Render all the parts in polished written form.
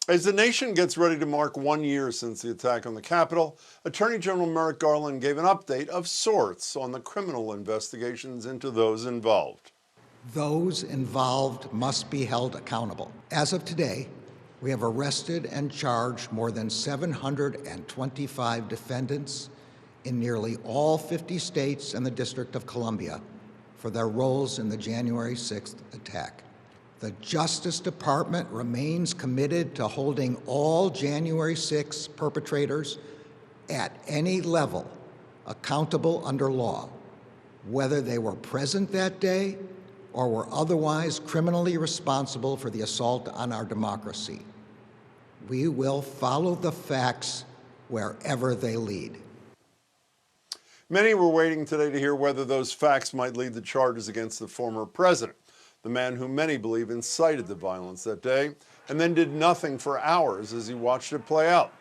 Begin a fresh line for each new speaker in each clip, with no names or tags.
As the nation gets ready to mark 1 year since the attack on the Capitol, Attorney General Merrick Garland gave an update of sorts on the criminal investigations into those involved.
Those involved must be held accountable. As of today, we have arrested and charged more than 725 defendants in nearly all 50 states and the District of Columbia for their roles in the January 6th attack. The Justice Department remains committed to holding all January 6 perpetrators at any level accountable under law, whether they were present that day or were otherwise criminally responsible for the assault on our democracy. We will follow the facts wherever they lead.
Many were waiting today to hear whether those facts might lead to charges against the former president, the man who many believe incited the violence that day, and then did nothing for hours as he watched it play out.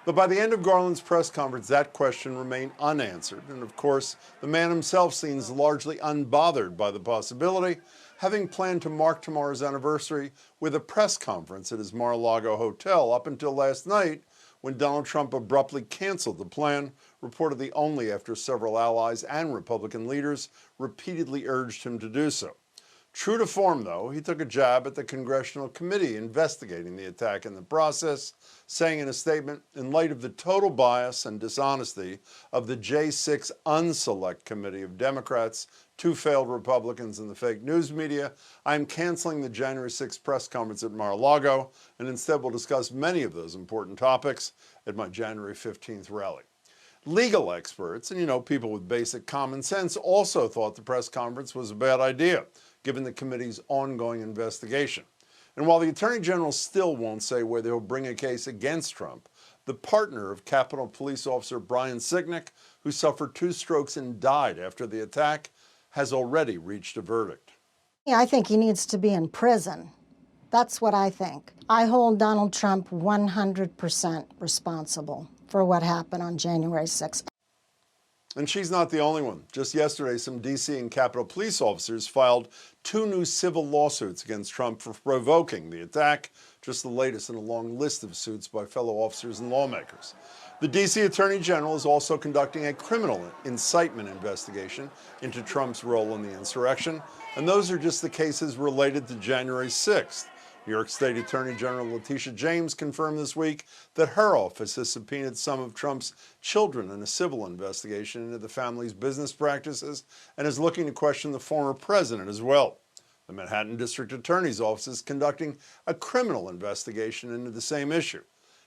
But by the end of Garland's press conference, that question remained unanswered. And of course, the man himself seems largely unbothered by the possibility, having planned to mark tomorrow's anniversary with a press conference at his Mar-a-Lago hotel up until last night, when Donald Trump abruptly canceled the plan, reportedly only after several allies and Republican leaders repeatedly urged him to do so. True to form, though, he took a jab at the congressional committee investigating the attack in the process, saying in a statement, "In light of the total bias and dishonesty of the J6 Unselect Committee of Democrats, two failed Republicans, and the fake news media, I am canceling the January 6th press conference at Mar-a-Lago, and instead will discuss many of those important topics at my January 15th rally." Legal experts, and people with basic common sense, also thought the press conference was a bad idea, given the committee's ongoing investigation. And while the Attorney General still won't say whether he'll bring a case against Trump, the partner of Capitol Police Officer Brian Sicknick, who suffered 2 strokes and died after the attack, has already reached a verdict.
Yeah, I think he needs to be in prison. That's what I think. I hold Donald Trump 100% responsible for what happened on January 6th.
And she's not the only one. Just yesterday, some D.C. and Capitol police officers filed 2 new civil lawsuits against Trump for provoking the attack, just the latest in a long list of suits by fellow officers and lawmakers. The D.C. Attorney General is also conducting a criminal incitement investigation into Trump's role in the insurrection, and those are just the cases related to January 6th. New York State Attorney General Letitia James confirmed this week that her office has subpoenaed some of Trump's children in a civil investigation into the family's business practices and is looking to question the former president as well. The Manhattan District Attorney's Office is conducting a criminal investigation into the same issue.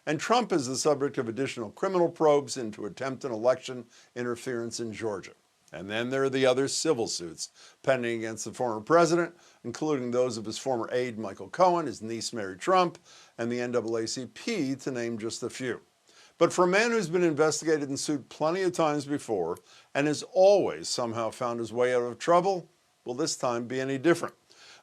And Trump is the subject of additional criminal probes into attempted election interference in Georgia. And then there are the other civil suits pending against the former president, including those of his former aide Michael Cohen, his niece Mary Trump, and the NAACP, to name just a few. But for a man who's been investigated and sued plenty of times before and has always somehow found his way out of trouble, will this time be any different?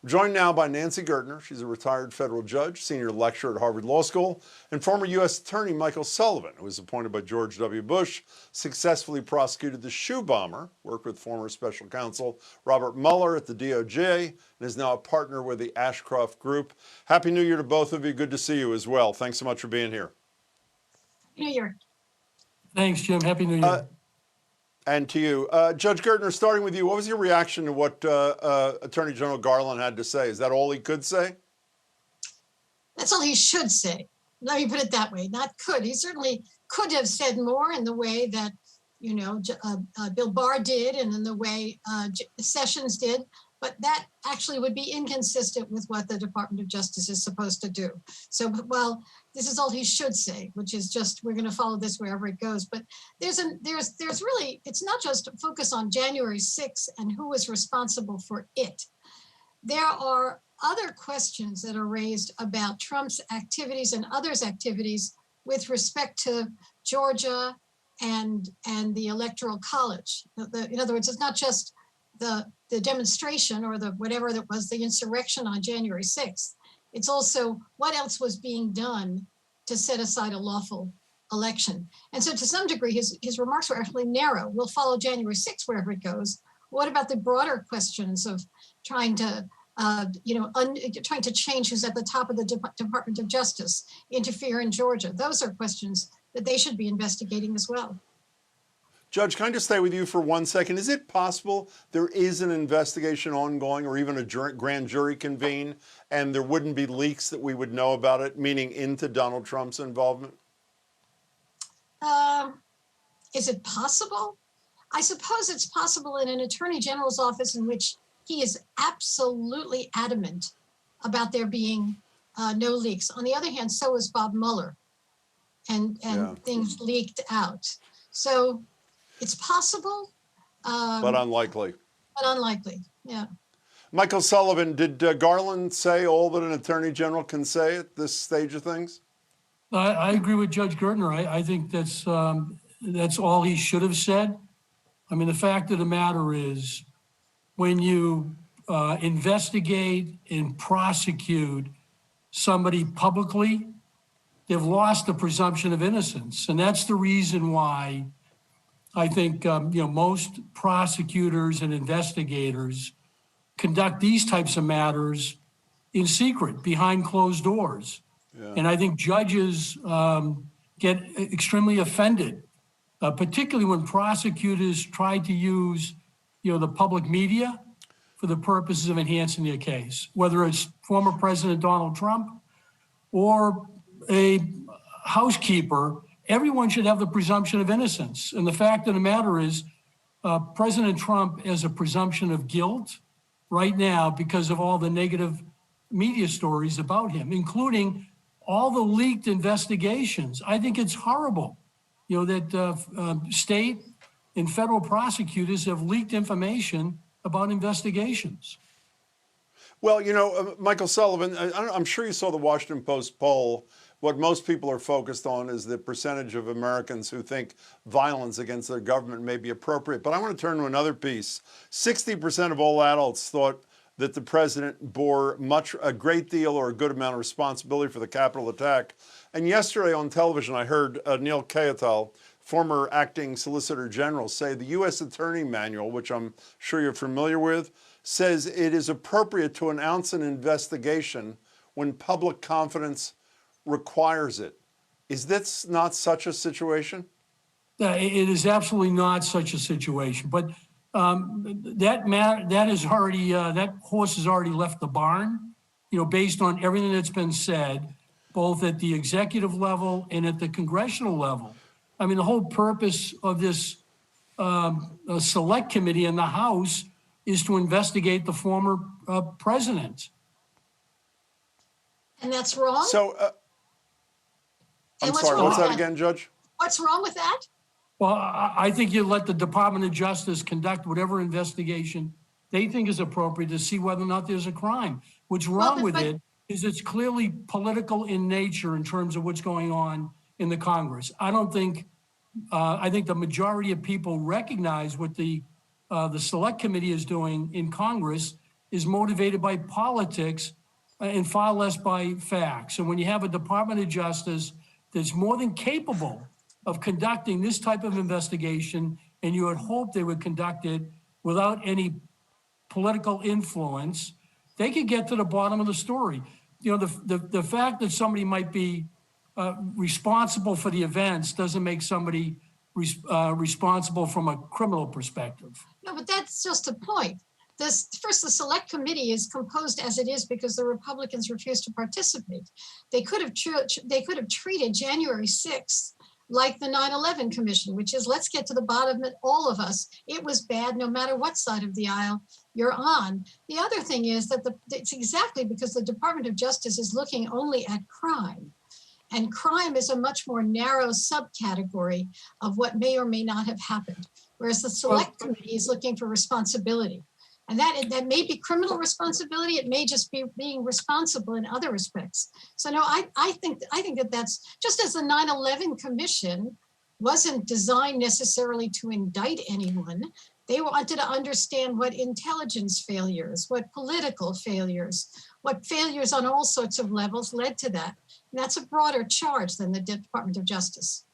I'm joined now by Nancy Gertner. She's a retired federal judge, senior lecturer at Harvard Law School, and former U.S. Attorney Michael Sullivan, who was appointed by George W. Bush, successfully prosecuted the shoe bomber, worked with former special counsel Robert Mueller at the DOJ, and is now a partner with the Ashcroft Group. Happy New Year to both of you. Good to see you as well. Thanks so much for being here.
New Year.
Thanks, Jim. Happy New Year.
And to you. Judge Gertner, starting with you, what was your reaction to what Attorney General Garland had to say? Is that all he could say?
That's all he should say. Let me put it that way. Not could. He certainly could have said more in the way that, Bill Barr did and in the way Sessions did. But that actually would be inconsistent with what the Department of Justice is supposed to do. So, well, this is all he should say, which is just, we're going to follow this wherever it goes. But there's really, it's not just a focus on January 6th and who was responsible for it. There are other questions that are raised about Trump's activities and others' activities with respect to Georgia and the Electoral College. In other words, it's not just the demonstration or the whatever that was the insurrection on January 6th. It's also what else was being done to set aside a lawful election. And so to some degree, his remarks were actually narrow. We'll follow January 6th wherever it goes. What about the broader questions of trying to trying to change who's at the top of the Department of Justice, interfere in Georgia. Those are questions that they should be investigating as well.
Judge, can I just stay with you for 1 second? Is it possible there is an investigation ongoing or even a grand jury convene and there wouldn't be leaks that we would know about it, meaning into Donald Trump's involvement?
Is it possible? I suppose it's possible in an attorney general's office in which he is absolutely adamant about there being no leaks. On the other hand, so is Bob Mueller, and things leaked out. So it's possible.
But unlikely.
But unlikely, yeah.
Michael Sullivan, did Garland say all that an attorney general can say at this stage of things?
I agree with Judge Gertner. I think that's all he should have said. I mean, the fact of the matter is, when you investigate and prosecute somebody publicly, they've lost the presumption of innocence. And that's the reason why I think most prosecutors and investigators conduct these types of matters in secret, behind closed doors. Yeah. And I think judges get extremely offended, particularly when prosecutors try to use the public media for the purposes of enhancing their case, whether it's former President Donald Trump or a housekeeper. Everyone should have the presumption of innocence. And the fact of the matter is, President Trump has a presumption of guilt right now because of all the negative media stories about him, including all the leaked investigations. I think it's horrible, that state and federal prosecutors have leaked information about investigations.
Well, Michael Sullivan, I'm sure you saw the Washington Post poll. What most people are focused on is the percentage of Americans who think violence against their government may be appropriate. But I want to turn to another piece. 60% of all adults thought that the president bore a great deal or a good amount of responsibility for the Capitol attack. And yesterday on television, I heard Neil Katyal, former acting Solicitor General, say the U.S. Attorney Manual, which I'm sure you're familiar with, says it is appropriate to announce an investigation when public confidence requires it. Is this not such a situation?
It is absolutely not such a situation. But that horse has already left the barn. Based on everything that's been said, both at the executive level and at the congressional level. I mean, the whole purpose of this select committee in the House is to investigate the former president.
And that's wrong?
So, I'm sorry, what's that again, Judge?
What's wrong with that?
Well, I think you let the Department of Justice conduct whatever investigation they think is appropriate to see whether or not there's a crime. What's wrong with it is it's clearly political in nature in terms of what's going on in the Congress. I think the majority of people recognize what the Select Committee is doing in Congress is motivated by politics and far less by facts. And when you have a Department of Justice that's more than capable of conducting this type of investigation, and you would hope they would conduct it without any political influence, they could get to the bottom of the story. The fact that somebody might be responsible for the events doesn't make somebody responsible from a criminal perspective.
No, but that's just a point. The Select Committee is composed as it is because the Republicans refused to participate. They could have treated January 6th like the 9/11 Commission, which is, let's get to the bottom of it, all of us. It was bad, no matter what side of the aisle you're on. The other thing is that it's exactly because the Department of Justice is looking only at crime. And crime is a much more narrow subcategory of what may or may not have happened, whereas the Select Committee is looking for responsibility. And that may be criminal responsibility. It may just be being responsible in other respects. So no, I think that's just as the 9/11 Commission wasn't designed necessarily to indict anyone. They wanted to understand what intelligence failures, what political failures, what failures on all sorts of levels led to that. And that's a broader charge than the Department of Justice.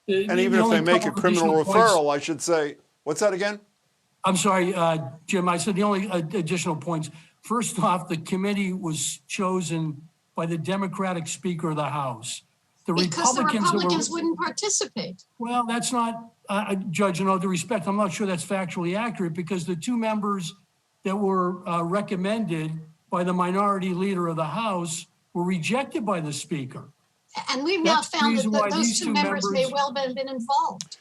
And even if they make a criminal referral, I should say, what's that again?
I'm sorry, Jim, I said the only additional points. First off, the committee was chosen by the Democratic Speaker of the House.
Because the Republicans
were,
wouldn't participate.
well, that's not, Judge, in all due respect, I'm not sure that's factually accurate, because the two members that were recommended by the minority leader of the House were rejected by the Speaker.
And we've now
That's the
found
reason
that
why
those
these
two
two
members may
members-
well have been involved.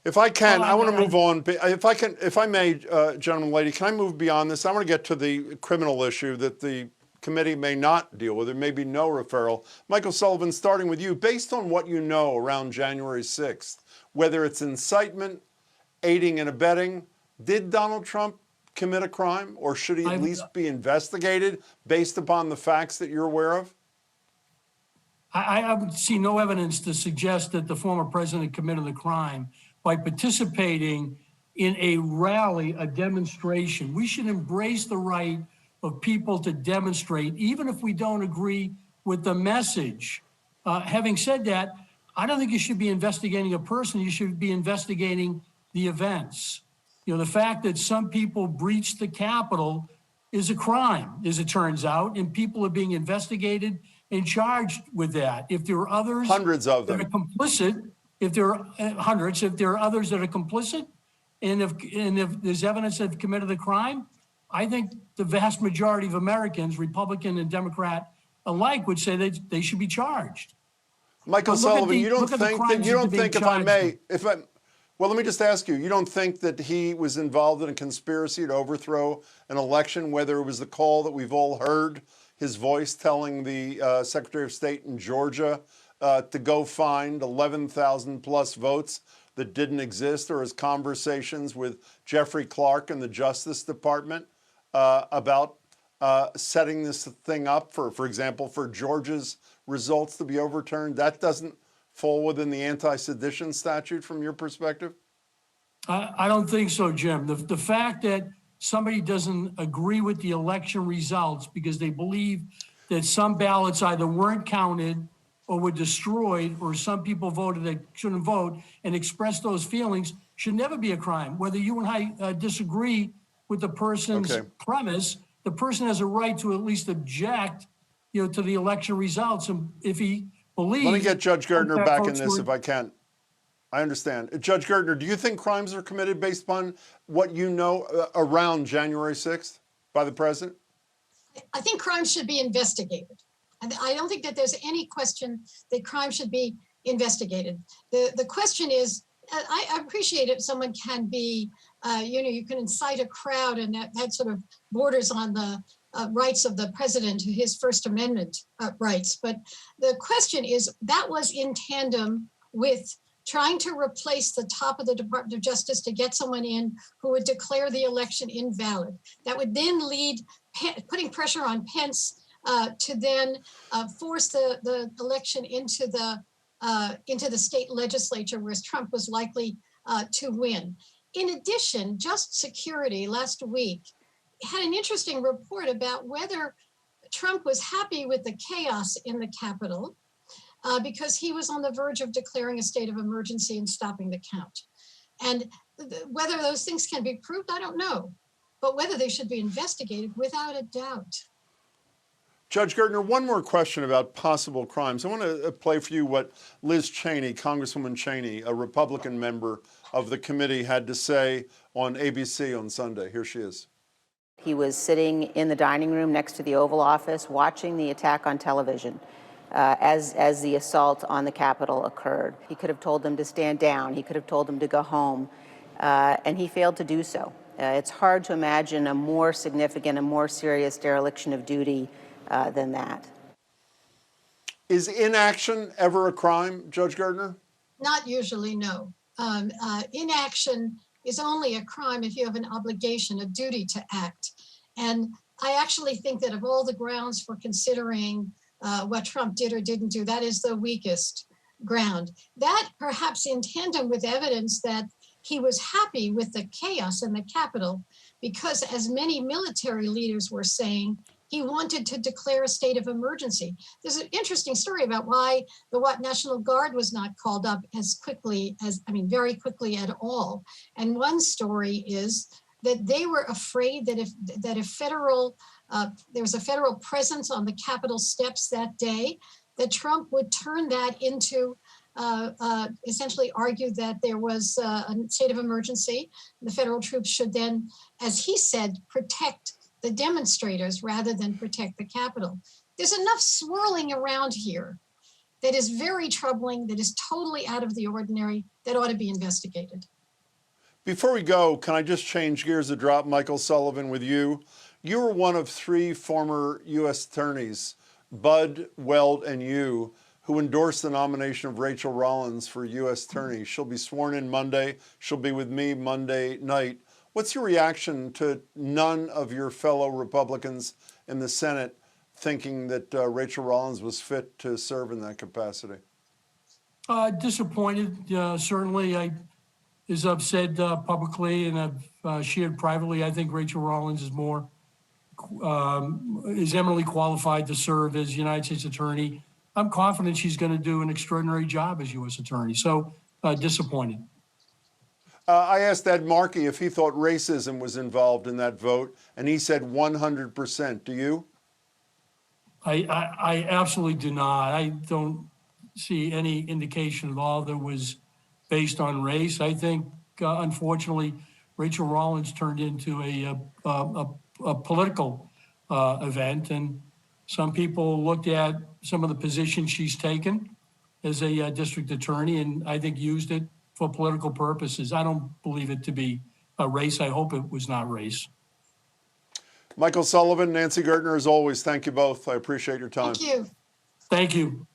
If I can,
Well,
I want to move on. If I may, gentleman, lady, can I move beyond this? I want to get to the criminal issue that the committee may not deal with. There may be no referral. Michael Sullivan, starting with you, based on what you know around January 6th, whether it's incitement, aiding and abetting, did Donald Trump commit a crime, or should he at least be investigated based upon the facts that you're aware of?
I would see no evidence to suggest that the former president committed the crime by participating in a rally, a demonstration. We should embrace the right of people to demonstrate, even if we don't agree with the message. Having said that, I don't think you should be investigating a person. You should be investigating the events. You know, the fact that some people breached the Capitol is a crime, as it turns out, and people are being investigated and charged with that. If there are others
Hundreds of them
that are complicit, if there are hundreds, if there are others that are complicit, and if there's evidence that they've committed the crime, I think the vast majority of Americans, Republican and Democrat alike, would say they should be charged.
Michael
But look at
Sullivan,
the-
you don't
look at the
think that,
crimes
you
that
don't
they're
think,
being
if I
charged
may,
with.
well, let me just ask you, you don't think that he was involved in a conspiracy to overthrow an election, whether it was the call that we've all heard, his voice telling the Secretary of State in Georgia to go find 11,000 plus votes that didn't exist, or his conversations with Jeffrey Clark and the Justice Department about setting this thing up for example, for Georgia's results to be overturned? That doesn't fall within the anti-sedition statute from your perspective?
I don't think so, Jim. The fact that somebody doesn't agree with the election results because they believe that some ballots either weren't counted or were destroyed, or some people voted that shouldn't vote, and express those feelings, should never be a crime. Whether you and I disagree with the person's premise, the person has a right to at least object, you know, to the election results. And if he believes—
Let me get Judge Gertner
that
back in
votes
this
were—
if I can. I understand. Judge Gertner, do you think crimes are committed based upon what you know around January 6th by the president?
I think crimes should be investigated. I don't think that there's any question that crime should be investigated. The question is, I appreciate if someone can be, you can incite a crowd, and that sort of borders on the rights of the president, his First Amendment rights. But the question is, that was in tandem with trying to replace the top of the Department of Justice to get someone in who would declare the election invalid. That would then lead, putting pressure on Pence to then force the election into the state legislature, where Trump was likely to win. In addition, Just Security last week had an interesting report about whether Trump was happy with the chaos in the Capitol, because he was on the verge of declaring a state of emergency and stopping the count. And whether those things can be proved, I don't know. But whether they should be investigated, without a doubt.
Judge Gertner, one more question about possible crimes. I want to play for you what Liz Cheney, Congresswoman Cheney, a Republican member of the committee, had to say on ABC on Sunday. Here she is.
He was sitting in the dining room next to the Oval Office watching the attack on television as the assault on the Capitol occurred. He could have told them to stand down. He could have told them to go home, and he failed to do so. It's hard to imagine a more significant, a more serious dereliction of duty than that.
Is inaction ever a crime, Judge Gardner?
Not usually, no. Inaction is only a crime if you have an obligation, a duty to act. And I actually think that of all the grounds for considering what Trump did or didn't do, that is the weakest ground. That perhaps in tandem with evidence that he was happy with the chaos in the Capitol, because as many military leaders were saying, he wanted to declare a state of emergency. There's an interesting story about why the National Guard was not called up as quickly as, very quickly at all. And one story is that they were afraid that if federal there was a federal presence on the Capitol steps that day, that Trump would turn that into essentially argue that there was a state of emergency. The federal troops should then, as he said, protect the demonstrators rather than protect the Capitol. There's enough swirling around here that is very troubling, that is totally out of the ordinary, that ought to be investigated.
Before we go, can I just change gears a drop, Michael Sullivan, with you? You were one of 3 former U.S. attorneys, Bud, Weld, and you, who endorsed the nomination of Rachel Rollins for U.S. attorney. She'll be sworn in Monday. She'll be with me Monday night. What's your reaction to none of your fellow Republicans in the Senate thinking that Rachel Rollins was fit to serve in that capacity?
Disappointed, certainly. As I've said publicly and I've shared privately, I think Rachel Rollins is is eminently qualified to serve as United States Attorney. I'm confident she's going to do an extraordinary job as U.S. Attorney. So disappointed.
I asked Ed Markey if he thought racism was involved in that vote, and he said 100%. Do you?
I absolutely do not. I don't see any indication at all that was based on race. I think, unfortunately, Rachel Rollins turned into a political event, and some people looked at some of the positions she's taken as a district attorney, and I think used it for political purposes. I don't believe it to be a race. I hope it was not race.
Michael Sullivan, Nancy Gertner, as always, thank you both. I appreciate your time.
Thank you.
Thank you.